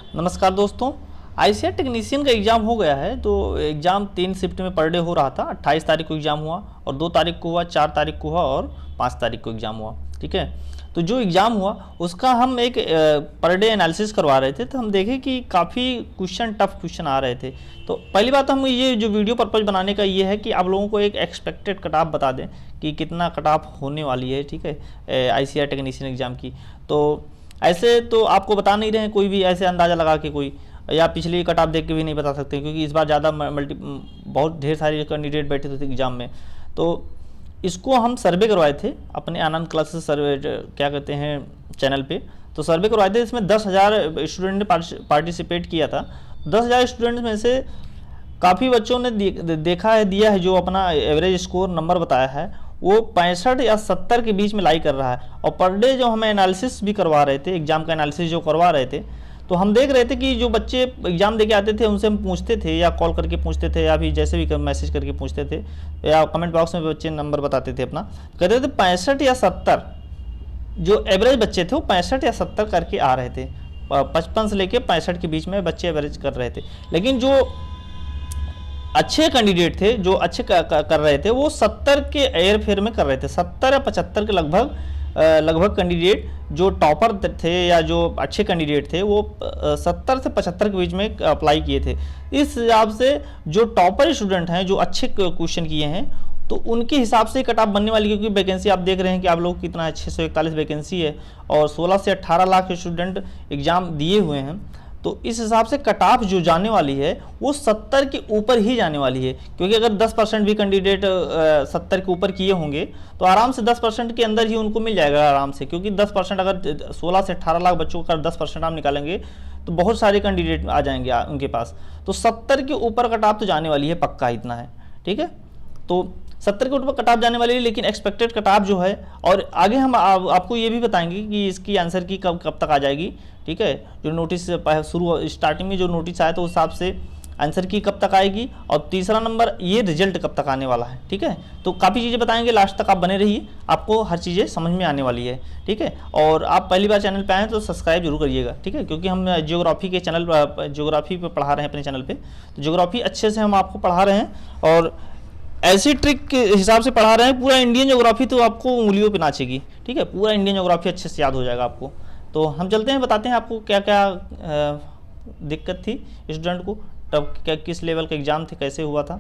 नमस्कार दोस्तों। ICR technician का एग्ज़ाम हो गया है। तो एग्ज़ाम 3 शिफ्ट में पर डे हो रहा था। 28 तारीख को एग्ज़ाम हुआ और 2 तारीख को हुआ, 4 तारीख को हुआ और 5 तारीख को एग्ज़ाम हुआ। ठीक है, तो जो एग्ज़ाम हुआ उसका हम एक पर डे एनालिसिस करवा रहे थे। तो हम देखें कि काफ़ी क्वेश्चन, टफ क्वेश्चन आ रहे थे। तो पहली बात हम ये जो वीडियो पर्पज़ बनाने का ये है कि आप लोगों को एक एक्सपेक्टेड कट ऑफ बता दें कि कितना कट ऑफ होने वाली है। ठीक है, आईसीआर टेक्नीशियन एग्ज़ाम की। तो ऐसे तो आपको बता नहीं रहे हैं कोई भी ऐसे अंदाज़ा लगा के कोई, या पिछली कट ऑफ देख के भी नहीं बता सकते, क्योंकि इस बार ज़्यादा बहुत ढेर सारे कैंडिडेट बैठे थे एग्ज़ाम में। तो इसको हम सर्वे करवाए थे अपने आनंद क्लासेस सर्वे क्या कहते हैं चैनल पे। तो सर्वे करवाए थे, इसमें 10,000 स्टूडेंट ने पार्टिसिपेट किया था। 10,000 स्टूडेंट्स में से काफ़ी बच्चों ने देखा है, दिया है, जो अपना एवरेज स्कोर नंबर बताया है वो 65 या 70 के बीच में लाई कर रहा है। और पर डे जो हमें एनालिसिस भी करवा रहे थे, एग्ज़ाम का एनालिसिस जो करवा रहे थे, तो हम देख रहे थे कि जो बच्चे एग्ज़ाम देके आते थे उनसे हम पूछते थे, या कॉल करके पूछते थे, या भी जैसे भी मैसेज करके पूछते थे, या कमेंट बॉक्स में बच्चे नंबर बताते थे अपना, कहते थे 65 या 70। जो एवरेज बच्चे थे वो 65 या 70 करके आ रहे थे। 55 से लेके 65 के बीच में बच्चे एवरेज कर रहे थे। लेकिन जो अच्छे कैंडिडेट थे, जो अच्छे कर रहे थे, वो 70 के एयर फेयर में कर रहे थे। 70 या 75 के लगभग कैंडिडेट जो टॉपर थे या जो अच्छे कैंडिडेट थे वो 70 से 75 के बीच में अप्लाई किए थे। इस हिसाब से जो टॉपर स्टूडेंट हैं, जो अच्छे क्वेश्चन किए हैं, तो उनके हिसाब से कट ऑफ बनने वाली, क्योंकि वैकेंसी आप देख रहे हैं कि आप लोग कितना है, 641 वैकेंसी है और 16 से 18 लाख स्टूडेंट एग्ज़ाम दिए हुए हैं। तो इस हिसाब से कट ऑफ जो जाने वाली है वो 70 के ऊपर ही जाने वाली है। क्योंकि अगर 10% भी कैंडिडेट 70 के ऊपर किए होंगे तो आराम से 10% के अंदर ही उनको मिल जाएगा आराम से। क्योंकि 10% अगर 16 से 18 लाख बच्चों का 10% आप निकालेंगे तो बहुत सारे कैंडिडेट आ जाएंगे उनके पास। तो 70 के ऊपर कट ऑफ तो जाने वाली है, पक्का इतना है। ठीक है, तो 70 के ऊपर कट ऑफ जाने वाली है। लेकिन एक्सपेक्टेड कट ऑफ जो है, और आगे हम आपको ये भी बताएंगे कि इसकी आंसर की कब तक आ जाएगी। ठीक है, जो नोटिस शुरू स्टार्टिंग में जो नोटिस आया तो उस हिसाब से आंसर की कब तक आएगी, और तीसरा नंबर ये रिजल्ट कब तक आने वाला है। ठीक है, तो काफ़ी चीज़ें बताएंगे, लास्ट तक आप बने रहिए, आपको हर चीज़ें समझ में आने वाली है। ठीक है, और आप पहली बार चैनल पे आए तो सब्सक्राइब जरूर करिएगा। ठीक है, क्योंकि हम ज्योग्राफी के चैनल ज्योग्राफी पे पढ़ा रहे हैं अपने चैनल पे। तो ज्योग्राफी अच्छे से हम आपको पढ़ा रहे हैं और ऐसी ट्रिक के हिसाब से पढ़ा रहे हैं, पूरा इंडियन ज्योग्राफी तो आपको उंगलियों पे नाचेगी। ठीक है, पूरा इंडियन ज्योग्राफी अच्छे से याद हो जाएगा आपको। तो हम चलते हैं, बताते हैं आपको क्या क्या दिक्कत थी स्टूडेंट को, तब क्या किस लेवल का एग्जाम थे, कैसे हुआ था।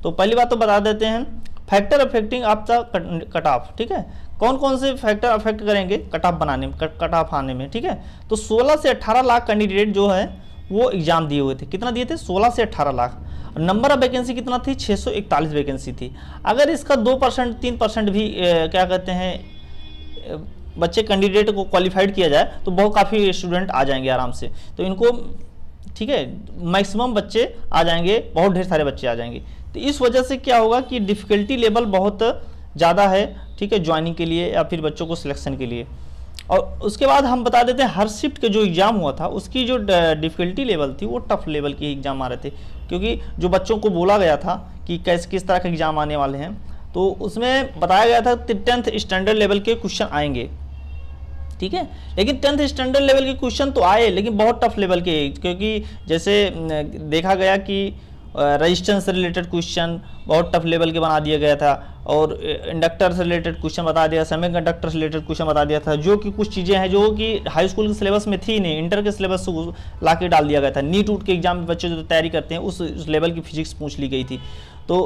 तो पहली बात तो बता देते हैं, फैक्टर अफेक्टिंग आपका कट ऑफ। ठीक है, कौन कौन से फैक्टर अफेक्ट करेंगे कट ऑफ बनाने में, कट ऑफ आने में। ठीक है, तो 16 से 18 लाख कैंडिडेट जो है वो एग्जाम दिए हुए थे। कितना दिए थे? 16 से 18 लाख। नंबर ऑफ वैकेंसी कितना थी? 641 वैकेंसी थी। अगर इसका 2% 3% भी क्या कहते हैं बच्चे कैंडिडेट को क्वालिफाइड किया जाए तो बहुत काफ़ी स्टूडेंट आ जाएंगे आराम से। तो इनको, ठीक है, मैक्सिमम बच्चे आ जाएंगे, बहुत ढेर सारे बच्चे आ जाएंगे। तो इस वजह से क्या होगा कि डिफ़िकल्टी लेवल बहुत ज़्यादा है। ठीक है, ज्वाइनिंग के लिए या फिर बच्चों को सिलेक्शन के लिए। और उसके बाद हम बता देते हैं, हर शिफ्ट के जो एग्ज़ाम हुआ था उसकी जो डिफ़िकल्टी लेवल थी वो टफ लेवल की एग्ज़ाम आ रहे थे। क्योंकि जो बच्चों को बोला गया था कि किस तरह के एग्ज़ाम आने वाले हैं, तो उसमें बताया गया था 10th स्टैंडर्ड लेवल के क्वेश्चन आएंगे। ठीक है, लेकिन 10th स्टैंडर्ड लेवल के क्वेश्चन तो आए, लेकिन बहुत टफ लेवल के। क्योंकि जैसे देखा गया कि रेजिस्टेंस से रिलेटेड क्वेश्चन बहुत टफ लेवल के बना दिया गया था, और इंडक्टर से रिलेटेड क्वेश्चन बता दिया, सेमीकंडक्टर से रिलेटेड क्वेश्चन बता दिया था, जो कि कुछ चीज़ें हैं जो कि हाई स्कूल के सिलेबस में थी नहीं, इंटर के सिलेबस से ला के डाल दिया गया था। नीट उट के एग्जाम में बच्चे जो तैयारी करते हैं उस लेवल की फिजिक्स पूछ ली गई थी। तो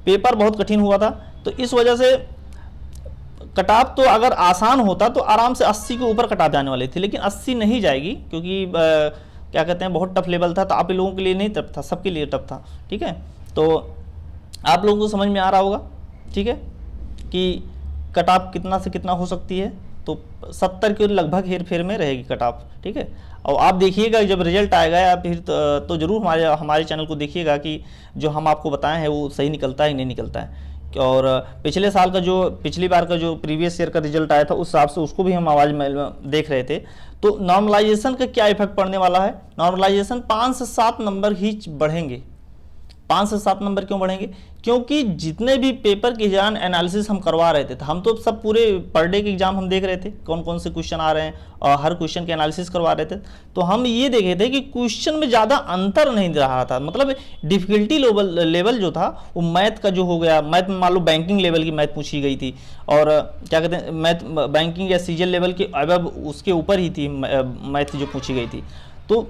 पेपर बहुत कठिन हुआ था। तो इस वजह से कट ऑफ तो अगर आसान होता तो आराम से 80 के ऊपर कट ऑफ जाने वाली थी, लेकिन 80 नहीं जाएगी, क्योंकि क्या कहते हैं बहुत टफ लेवल था। तो आप लोगों के लिए नहीं टफ था, सबके लिए टफ था। ठीक है, तो आप लोगों को समझ में आ रहा होगा। ठीक है, कि कट ऑफ कितना से कितना हो सकती है। तो 70 के लगभग हेर फेर में रहेगी कट ऑफ। ठीक है, और आप देखिएगा जब रिजल्ट आएगा या फिर तो ज़रूर हमारे चैनल को देखिएगा कि जो हम आपको बताएं हैं वो सही निकलता है नहीं निकलता है। और पिछले साल का पिछली बार का जो प्रीवियस ईयर का रिजल्ट आया था उस हिसाब से उसको भी हम आवाज़ में देख रहे थे। तो नॉर्मलाइजेशन का क्या इफेक्ट पड़ने वाला है? नॉर्मलाइजेशन 5 से 7 नंबर ही बढ़ेंगे। 5 से 7 नंबर क्यों बढ़ेंगे? क्योंकि जितने भी पेपर के एग्जाम एनालिसिस हम करवा रहे थे, हम तो सब पूरे पर डे के एग्जाम हम देख रहे थे, कौन कौन से क्वेश्चन आ रहे हैं और हर क्वेश्चन के एनालिसिस करवा रहे थे। तो हम ये देखे थे कि क्वेश्चन में ज़्यादा अंतर नहीं रहा था, मतलब डिफिकल्टी लेवल जो था वो मैथ का जो हो गया, मैथ में मान लो बैंकिंग लेवल की मैथ पूछी गई थी, और क्या कहते हैं मैथ बैंकिंग या सीजीएल लेवल के अब उसके ऊपर ही थी मैथ जो पूछी गई थी। तो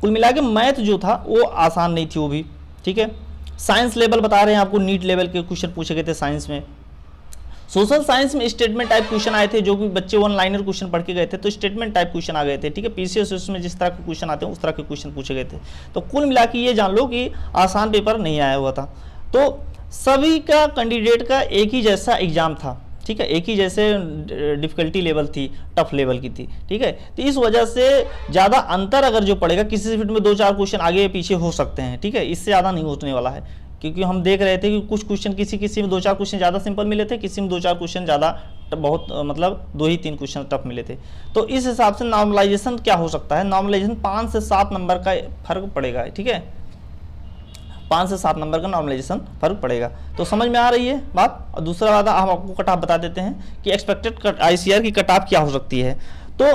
कुल मिला के मैथ जो था वो आसान नहीं थी वो भी, ठीक है। साइंस लेवल बता रहे हैं आपको, नीट लेवल के क्वेश्चन पूछे गए थे साइंस में। सोशल साइंस में स्टेटमेंट टाइप क्वेश्चन आए थे, जो कि बच्चे वन लाइनर क्वेश्चन पढ़ के गए थे, तो स्टेटमेंट टाइप क्वेश्चन आ गए थे, ठीक है। पीसीएस में जिस तरह के क्वेश्चन आते हैं उस तरह के क्वेश्चन पूछे गए थे। तो कुल मिला के ये जान लो कि आसान पेपर नहीं आया हुआ था। तो सभी का कैंडिडेट का एक ही जैसा एग्जाम था, ठीक है, एक ही जैसे डिफिकल्टी लेवल थी, टफ लेवल की थी, ठीक है। तो इस वजह से ज़्यादा अंतर अगर जो पड़ेगा, किसी फिट में 2-4 क्वेश्चन आगे पीछे हो सकते हैं, ठीक है, इससे ज़्यादा नहीं होने वाला है। क्योंकि हम देख रहे थे कि कुछ क्वेश्चन किसी में 2-4 क्वेश्चन ज़्यादा सिंपल मिले थे, किसी में 2-4 क्वेश्चन ज़्यादा बहुत मतलब 2 ही 3 क्वेश्चन टफ मिले थे। तो इस हिसाब से नॉर्मलाइजेशन क्या हो सकता है, नॉर्मलाइजेशन 5 से 7 नंबर का फर्क पड़ेगा, ठीक है, 5 से 7 नंबर का नॉर्मलाइजेशन फर्क पड़ेगा। तो समझ में आ रही है बात। और दूसरा वादा हम आपको कट ऑफ बता देते हैं कि एक्सपेक्टेड आईसीआर की कट ऑफ क्या हो सकती है। तो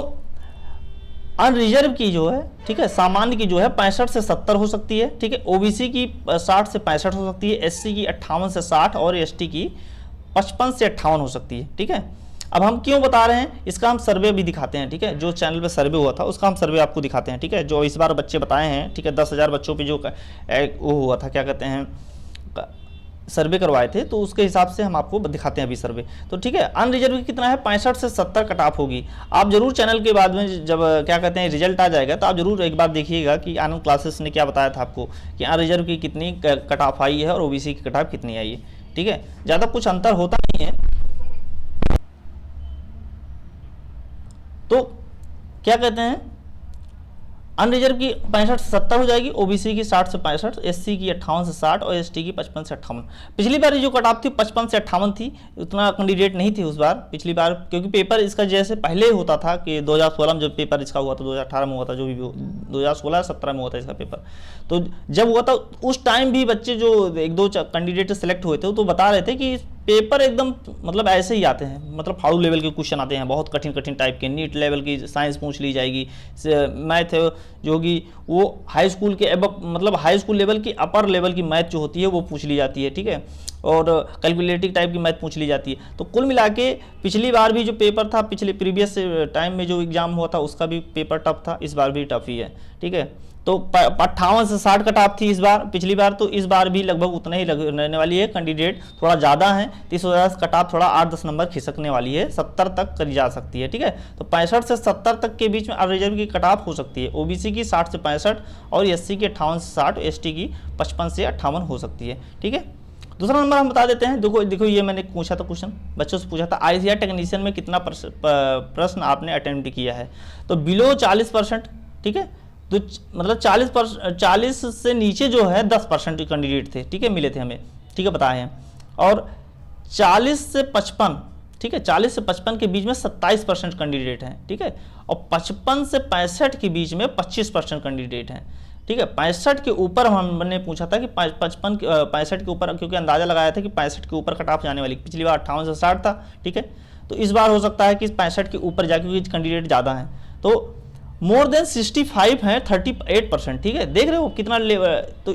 अनरिजर्व की जो है, ठीक है, सामान्य की जो है 65 से 70 हो सकती है, ठीक है। ओबीसी की 60 से 65 हो सकती है, एससी की 58 से 60 और एसटी की 55 से 58 हो सकती है, ठीक है। अब हम क्यों बता रहे हैं, इसका हम सर्वे भी दिखाते हैं, ठीक है, जो चैनल पे सर्वे हुआ था उसका हम सर्वे आपको दिखाते हैं, ठीक है, जो इस बार बच्चे बताए हैं, ठीक है, 10,000 बच्चों पे जो वो हुआ था, क्या कहते हैं, सर्वे करवाए थे, तो उसके हिसाब से हम आपको दिखाते हैं अभी सर्वे। तो ठीक है, अनरिजर्व कितना है, 65 से 70 कट ऑफ होगी। आप जरूर चैनल के बाद में जब क्या कहते हैं रिजल्ट आ जाएगा तो आप जरूर एक बार देखिएगा कि आनंद क्लासेस ने क्या बताया था आपको कि अनरिजर्व की कितनी कट ऑफ आई है और ओबीसी की कट ऑफ कितनी आई है, ठीक है, ज़्यादा कुछ अंतर होता नहीं है। तो क्या कहते हैं, अनरिजर्व की 65 से 70 हो जाएगी, ओबीसी की 60 से 65, एससी की 58 से 60 और एसटी की 55 से 58। पिछली बार जो कट ऑफ थी 55 से 58 थी, उतना कैंडिडेट नहीं थी उस बार, पिछली बार, क्योंकि पेपर इसका जैसे पहले होता था कि 2016 में जब पेपर इसका हुआ था, 2018 में हुआ था, जो भी 2016-17 में हुआ था इसका पेपर। तो जब हुआ था उस टाइम भी बच्चे जो 1-2 कैंडिडेट सेलेक्ट हुए थे तो बता रहे थे कि पेपर एकदम मतलब ऐसे ही आते हैं, मतलब फाड़ू लेवल के क्वेश्चन आते हैं, बहुत कठिन कठिन टाइप के, नीट लेवल की साइंस पूछ ली जाएगी, मैथ जो होगी वो हाई स्कूल के मतलब हाई स्कूल लेवल की अपर लेवल की मैथ जो होती है वो पूछ ली जाती है, ठीक है, और कैलकुलेटिव टाइप की मैथ पूछ ली जाती है। तो कुल मिला के पिछली बार भी जो पेपर था, पिछले प्रीवियस टाइम में जो एग्जाम हुआ था उसका भी पेपर टफ था, इस बार भी टफ ही है, ठीक है। तो 58 से 60 कट ऑफ थी इस बार, पिछली बार, तो इस बार भी लगभग उतना ही रहने वाली है, कैंडिडेट थोड़ा ज़्यादा है, तो इस वजह से कट ऑफ थोड़ा 8-10 नंबर खिसकने वाली है, 70 तक करी जा सकती है, ठीक है। तो 65 से 70 तक के बीच में अनरिजर्व की कट ऑफ हो सकती है, ओबीसी की 60 से 65 और एससी की 58 से 60, एसटी की 55 से 58 हो सकती है, ठीक है। दूसरा नंबर हम बता देते हैं, देखो ये मैंने पूछा था क्वेश्चन, बच्चों से पूछा था आईसीआर टेक्नीशियन में कितना प्रश्न आपने अटेम्प्ट किया है, तो बिलो 40%, ठीक है, तो मतलब 40 से नीचे जो है 10% कैंडिडेट थे, ठीक है, मिले थे हमें, ठीक है, बताए हैं। और 40 से 55, ठीक है, 40 से 55 के बीच में 27% कैंडिडेट हैं, ठीक है, और 55 से 65 के बीच में 25% कैंडिडेट हैं, ठीक है। 65 के ऊपर हमने पूछा था कि 65 के ऊपर, क्योंकि अंदाजा लगाया था कि 65 के ऊपर कट ऑफ जाने वाली, पिछली बार 58 से 60 था, ठीक है, तो इस बार हो सकता है कि 65 के ऊपर जाए क्योंकि कैंडिडेट ज़्यादा हैं। तो मोर देन 65 है 38%, ठीक है, देख रहे हो कितना लेवल, तो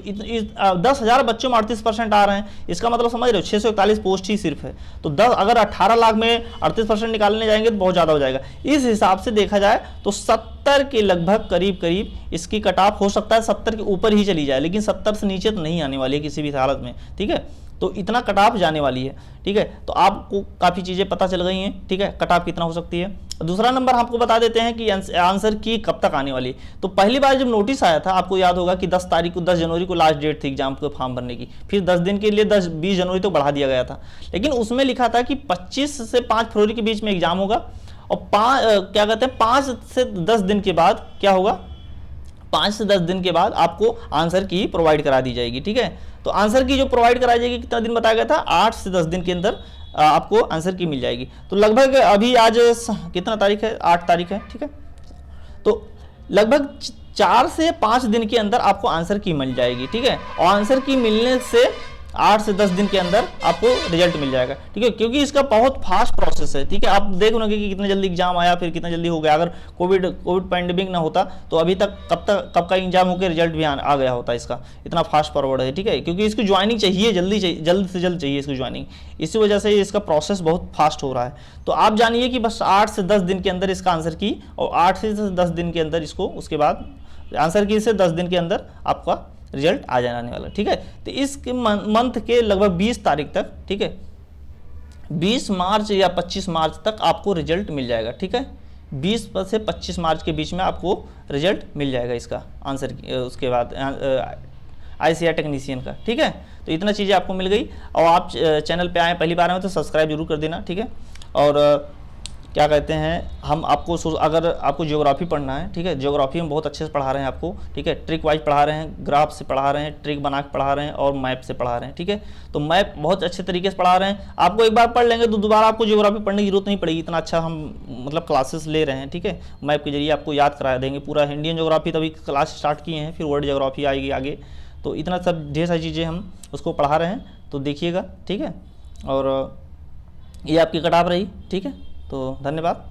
10,000 बच्चों में 38% आ रहे हैं, इसका मतलब समझ रहे हो 641 पोस्ट ही सिर्फ है। तो 10 अगर 18 लाख में 38% निकालने जाएंगे तो बहुत ज़्यादा हो जाएगा। इस हिसाब से देखा जाए तो 70 के लगभग करीब इसकी कट ऑफ हो सकता है 70 के ऊपर ही चली जाए, लेकिन 70 से नीचे तो नहीं आने वाली है किसी भी हालत में, ठीक है। तो इतना कट ऑफ जाने वाली है, ठीक है, तो आपको काफ़ी चीज़ें पता चल गई हैं, ठीक है, कट ऑफ कितना हो सकती है। दूसरा नंबर आपको बता देते हैं कि आंसर की कब तक आने वाली है। तो पहली बार जब नोटिस आया था, आपको याद होगा कि 10 जनवरी को लास्ट डेट थी एग्जाम को फॉर्म भरने की, फिर 10 दिन के लिए 20 जनवरी तो बढ़ा दिया गया था, लेकिन उसमें लिखा था कि 25 से 5 फरवरी के बीच में एग्जाम होगा, और 5 से 10 दिन के बाद क्या होगा, 5 से 10 दिन के बाद आपको आंसर की प्रोवाइड करा दी जाएगी, ठीक है। तो आंसर की जो प्रोवाइड कराई जाएगी, कितना दिन बताया गया था, 8 से 10 दिन के अंदर आपको आंसर की मिल जाएगी। तो लगभग अभी आज कितना तारीख है, 8 तारीख है, ठीक है। तो लगभग 4 से 5 दिन के अंदर आपको आंसर की मिल जाएगी, ठीक है। और आंसर की मिलने से 8 से 10 दिन के अंदर आपको रिजल्ट मिल जाएगा, ठीक है, क्योंकि इसका बहुत फास्ट प्रोसेस है, ठीक है। आप देख लोगे कि कितना जल्दी एग्जाम आया, फिर कितना जल्दी हो गया। अगर कोविड पैंडेमिक ना होता तो अभी तक कब का एग्जाम होकर रिजल्ट भी आ गया होता इसका। इतना फास्ट फॉरवर्ड है, ठीक है, क्योंकि इसकी ज्वाइनिंग चाहिए, जल्द से जल्द चाहिए इसकी ज्वाइनिंग। इसी वजह से इसका प्रोसेस बहुत फास्ट हो रहा है। तो आप जानिए कि बस 8 से 10 दिन के अंदर इसका आंसर की, और 8 से 10 दिन के अंदर इसको, उसके बाद आंसर की से 10 दिन के अंदर आपका रिजल्ट आ जाने वाला, ठीक है। तो इस मंथ के लगभग 20 तारीख तक, ठीक है, 20 मार्च या 25 मार्च तक आपको रिजल्ट मिल जाएगा, ठीक है। 20 से 25 मार्च के बीच में आपको रिजल्ट मिल जाएगा इसका आंसर, उसके बाद ICAR टेक्नीशियन का, ठीक है। तो इतना चीज़ें आपको मिल गई। और आप चैनल पे आए पहली बार आए तो सब्सक्राइब जरूर कर देना, ठीक है। और क्या कहते हैं, हम आपको अगर आपको ज्योग्राफी पढ़ना है, ठीक है, ज्योग्राफी में बहुत अच्छे से पढ़ा रहे हैं आपको, ठीक है, ट्रिक वाइज पढ़ा रहे हैं, ग्राफ से पढ़ा रहे हैं, ट्रिक बना के पढ़ा रहे हैं, और मैप से पढ़ा रहे हैं, ठीक है। तो मैप बहुत अच्छे तरीके से पढ़ा रहे हैं। आपको एक बार पढ़ लेंगे तो दोबारा आपको ज्योग्राफी पढ़ने की जरूरत नहीं पड़ेगी, इतना अच्छा हम मतलब क्लासेस ले रहे हैं, ठीक है। मैप के जरिए आपको याद करा देंगे पूरा इंडियन ज्योग्राफी, तभी क्लास स्टार्ट किए हैं, फिर वर्ल्ड ज्योग्राफी आएगी आगे। तो इतना सब ढेर सारी चीज़ें हम उसको पढ़ा रहे हैं, तो देखिएगा, ठीक है। और ये आपकी कट ऑफ रही, ठीक है। तो धन्यवाद।